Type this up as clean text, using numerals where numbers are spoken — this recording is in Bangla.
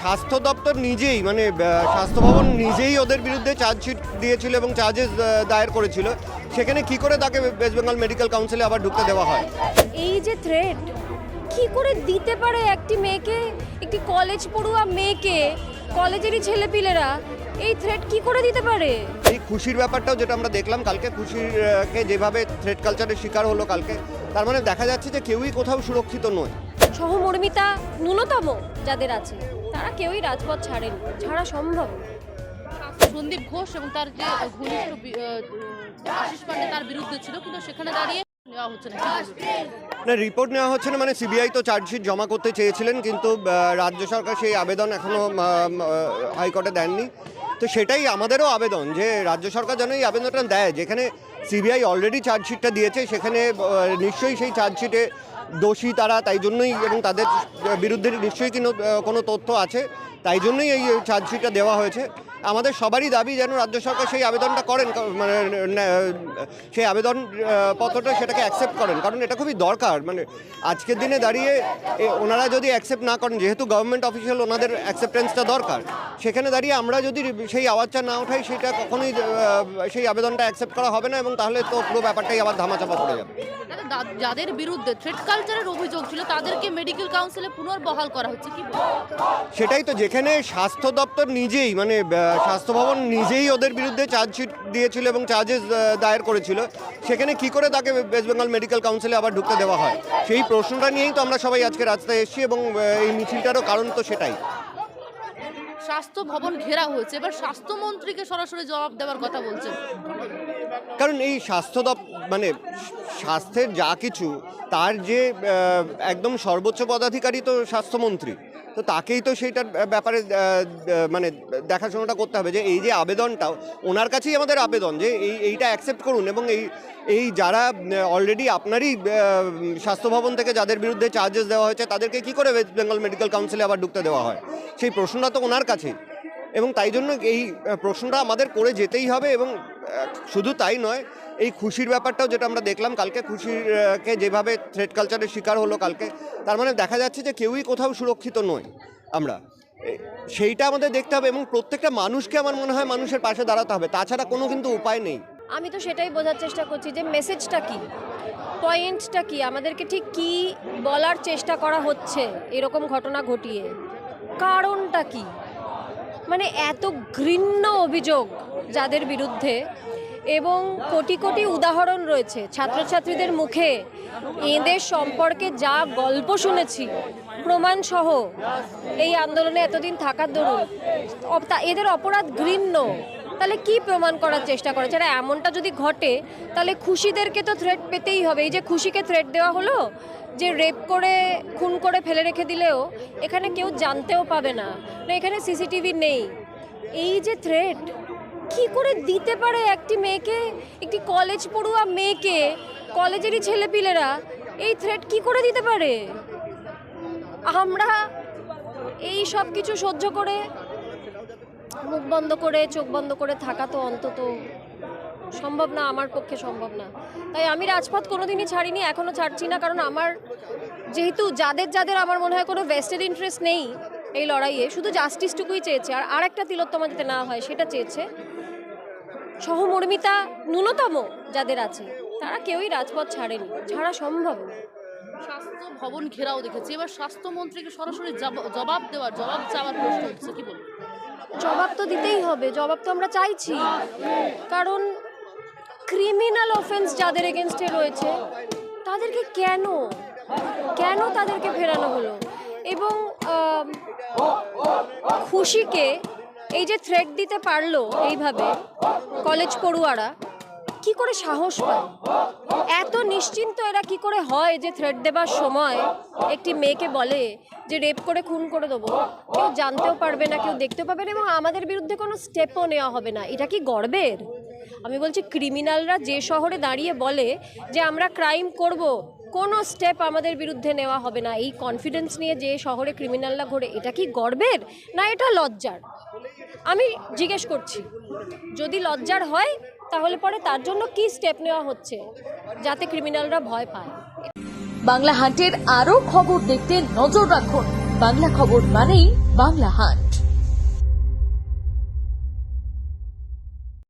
স্বাস্থ্য দপ্তর নিজেই মানে স্বাস্থ্য ভবন নিজেই ওদের বিরুদ্ধে চার্জশিট দিয়েছিল এবং চার্জেস দায়ের করেছিল। সেখানে কি করে তাকে ওয়েস্ট বেঙ্গল মেডিকেল কাউন্সিলে আবার ঢুকতে দেওয়া হয়? এই যে থ্রেট কি করে দিতে পারে একটি মেয়েকে, একটি কলেজ পড়ুয়া মেয়েকে, কলেজেরই ছেলেপিলেরা এই থ্রেট কি করে দিতে পারে? এই খুশির ব্যাপারটাও যেটা আমরা দেখলাম কালকে, খুশিরকে যেভাবে থ্রেট কালচারের শিকার হলো কালকে, তার মানে দেখা যাচ্ছে যে কেউই কোথাও সুরক্ষিত নয়। সহমর্মিতা ন্যূনতম যাদের আছে তারা কেউই রাজপথ ছাড়েনি, ছাড়া সম্ভব না। সন্দীপ ঘোষ এবং তার যে ঘনিষ্ঠ আশিস পান্ডে তার বিরুদ্ধে ছিল, কিন্তু সেখানে দাঁড়িয়ে নেওয়া হচ্ছে না। না, রিপোর্ট নেওয়া হচ্ছে না, মানে সিবিআই তো চার্জশিট জমা করতে চেয়েছিলেন, কিন্তু রাজ্য সরকার সেই আবেদন এখনও হাইকোর্টে দেননি। তো সেটাই আমাদেরও আবেদন যে রাজ্য সরকার যেন এই আবেদনটা দেয়। যেখানে সিবিআই অলরেডি চার্জশিটটা দিয়েছে, সেখানে নিশ্চয়ই সেই চার্জশিটে দোষী তারা, তাই জন্যই, এবং তাদের বিরুদ্ধে নিশ্চয়ই কোনো তথ্য আছে, তাই জন্যই এই চার্জশিটটা দেওয়া হয়েছে। আমাদের সবারই দাবি যেন রাজ্য সরকার সেই আবেদনটা করেন, মানে সেই আবেদন পত্রটা সেটাকে অ্যাকসেপ্ট করেন, কারণ এটা খুবই দরকার। মানে আজকের দিনে দাঁড়িয়ে ওনারা যদি অ্যাকসেপ্ট না করেন, যেহেতু গভর্নমেন্ট অফিসিয়াল, ওনাদের অ্যাকসেপ্টেন্সটা দরকার, সেখানে দাঁড়িয়ে আমরা যদি সেই আওয়াজটা না উঠাই, সেটা কখনোই সেই আবেদনটা অ্যাকসেপ্ট করা হবে না, এবং তাহলে তো পুরো ব্যাপারটাই আবার ধামাচাপা পড়ে যাবে। যাদের বিরুদ্ধে থ্রেট কালচারের অভিযোগ ছিল তাদেরকে মেডিকেল কাউন্সিলে পুনর্বহাল করা হচ্ছে, কি সেটাই তো, যেখানে স্বাস্থ্য দপ্তর নিজেই মানে স্বাস্থ্য ভবন নিজেই ওদের বিরুদ্ধে চার্জশিট দিয়েছিল এবং চার্জেস দায়ের করেছিল, সেখানে কি করে তাকে ওয়েস্ট বেঙ্গল মেডিকেল কাউন্সিলে আবার ঢুকতে দেওয়া হয়? সেই প্রশ্নটা নিয়েই তো আমরা সবাই আজকে রাস্তায় এসেছি, এবং এই মিছিলটারও কারণ তো সেটাই। স্বাস্থ্য ভবন ঘেরা হয়েছে, এবার স্বাস্থ্যমন্ত্রীকে সরাসরি জবাব দেওয়ার কথা বলছেন। কারণ এই স্বাস্থ্য মানে স্বাস্থ্যের যা কিছু, তার যে একদম সর্বোচ্চ পদাধিকারী তো স্বাস্থ্যমন্ত্রী, তো তাকেই তো সেইটার ব্যাপারে মানে দেখাশোনাটা করতে হবে। যে এই যে আবেদনটাও ওনার কাছেই আমাদের আবেদন, যে এইটা অ্যাকসেপ্ট করুন, এবং এই যারা অলরেডি আপনারই স্বাস্থ্য ভবন থেকে যাদের বিরুদ্ধে চার্জেস দেওয়া হয়েছে, তাদেরকে কি করে ওয়েস্ট বেঙ্গল মেডিকেল কাউন্সিলে আবার ঢুকতে দেওয়া হয়? সেই প্রশ্নটা তো ওনার কাছেই, এবং তাই জন্য এই প্রশ্নটা আমাদের করে যেতেই হবে। এবং শুধু তাই নয়, এই খুশির ব্যাপারটাও যেটা আমরা দেখলাম কালকে, খুশিরকে যেভাবে থ্রেট কালচারের শিকার হলো কালকে, তার মানে দেখা যাচ্ছে যে কেউই কোথাও সুরক্ষিত নয়। আমরা সেইটা আমাদের দেখতে হবে, এবং প্রত্যেকটা মানুষকে আমার মনে হয় মানুষের পাশে দাঁড়াতে হবে, তাছাড়া কোনো কিন্তু উপায় নেই। আমি তো সেটাই বোঝার চেষ্টা করছি যে মেসেজটা কি, পয়েন্টটা কি, আমাদেরকে ঠিক কি বলার চেষ্টা করা হচ্ছে এরকম ঘটনা ঘটিয়ে, কারণটা কি? মানে এত ঘৃণ্য অভিযোগ যাদের বিরুদ্ধে, এবং কোটি কোটি উদাহরণ রয়েছে ছাত্রছাত্রীদের মুখে, এদের সম্পর্কে যা গল্প শুনেছি প্রমাণসহ এই আন্দোলনে এতদিন থাকার দরুন, এদের অপরাধ ঘৃণ্য। তাহলে কি প্রমাণ করার চেষ্টা করেছে? আর এমনটা যদি ঘটে, তাহলে খুশিদেরকে তো থ্রেট পেতেই হবে। এই যে খুশিকে থ্রেট দেওয়া হলো যে রেপ করে খুন করে ফেলে রেখে দিলেও এখানে কেউ জানতেও পাবে না, এখানে সিসিটিভি নেই। এই যে থ্রেট কি করে দিতে পারে একটি মেয়েকে, একটি কলেজ পড়ুয়া মেয়েকে, কলেজেরই ছেলেপিলেরা এই থ্রেট কি করে দিতে পারে? আমরা এই সব কিছু সহ্য করে মুখ বন্ধ করে চোখ বন্ধ করে থাকা তো অন্তত সম্ভব না, আমার পক্ষে সম্ভব না। তাই আমি রাজপথ কোনোদিনই ছাড়িনি, এখনও ছাড়ছি না, কারণ আমার যেহেতু যাদের আমার মনে হয় কোনো ভেস্টেড ইন্টারেস্ট নেই এই লড়াইয়ে, শুধু জাস্টিসটুকুই চেয়েছে, আর একটা তিলোত্তমা যাতে না হয় সেটা চেয়েছে। সহমর্মিতা ন্যূনতম যাদের আছে তারা কেউই রাজপথ ছাড়েনি, ছাড়া সম্ভব না। স্বাস্থ্য ভবন ঘেরাও দেখেছি, এবার স্বাস্থ্যমন্ত্রীকে সরাসরি জবাব চাওয়ার প্রশ্ন হচ্ছে, কি বলবো? জবাব তো দিতেই হবে, জবাব তো আমরা চাইছি, কারণ ক্রিমিনাল অফেন্স যাদের এগেনস্টে রয়েছে তাদেরকে কেন তাদেরকে ফেরানো হলো? এবং খুশিকে এই যে থ্রেট দিতে পারলো এইভাবে কলেজ পড়ুয়ারা, কি করে সাহস পায়? এত নিশ্চিন্ত এরা কি করে হয় যে থ্রেট দেবার সময় একটি মেয়েকে বলে যে রেপ করে খুন করে দেবো, কেউ জানতেও পারবে না, কেউ দেখতেও পাবে না, এবং আমাদের বিরুদ্ধে কোনো স্টেপও নেওয়া হবে না? এটা কি গর্বের? আমি বলছি, ক্রিমিনালরা যে শহরে দাঁড়িয়ে বলে যে আমরা ক্রাইম করব, কোনো স্টেপ আমাদের বিরুদ্ধে নেওয়া হবে না, এই কনফিডেন্স নিয়ে যে শহরে ক্রিমিনালরা ঘোরে, এটা কি গর্বের না এটা লজ্জার? আমি জিজ্ঞেস করছি, যদি লজ্জার হয় তাহলে পরে তার জন্য কি স্টেপ নেওয়া হচ্ছে যাতে ক্রিমিনালরা ভয় পায়? বাংলা হান্টের আরও খবর দেখতে নজর রাখুন বাংলা খবর মানেই বাংলা হাট।